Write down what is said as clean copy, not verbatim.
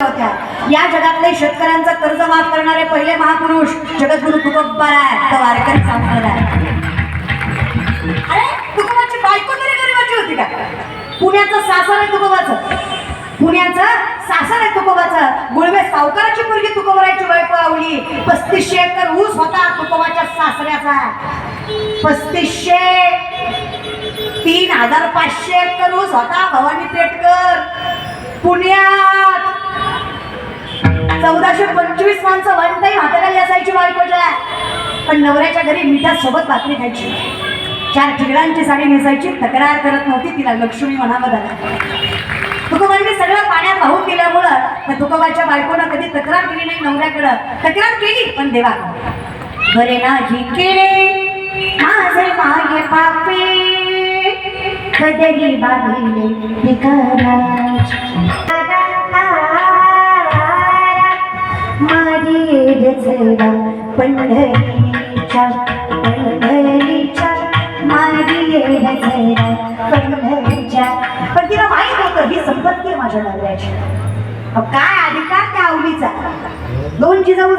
होत्या। या जगातले शेतकऱ्यांचं कर्ज माफ करणारे पहिले महापुरुष जगद्गुरु तुकोबाराय तो वारकरी संप्रदाय। अरे तुकोबाची बायको तरी गरीबाची होती का? पुण्याचं सासर आहे तुकोबाचं, पुण्याचं सासर आहे तुकोबाचं। गुळवे सावकाराची मुलगी तुकोबारायची बायको आवली। 3500 एकर ऊस होता तुकोबाच्या सासऱ्याचा, 3500। 3500 एकर ऊस होता भवानी पेटकर पुण्यात। 1425 माणसं वन टाइम हाताखाली असायची बायकोच्या, पण नवऱ्याच्या घरी मिठासोबत भाकरी खायची, 4 ठिगळांची साडी नेसायची, तक्रार करत नव्हती, तिला लक्ष्मी म्हणावं झालं। तुकोबांनी सगळं पाण्यात वाहून गेल्यामुळं तर तुकोबाच्या बायकोनं कधी तक्रार केली नाही नवऱ्याकडं। तक्रार केली पण देवा बरे नाही केले माझे मागे पापे, कदरी बांधिले माझी रचना पंढरीच्या पंढरीच्या माझी रचना पंढरीच्या। पण तिला माहित होतं ही संपत्ती माझ्या नवऱ्याची। काय अधिकार त्या आवलीचा? 2 जिजाऊ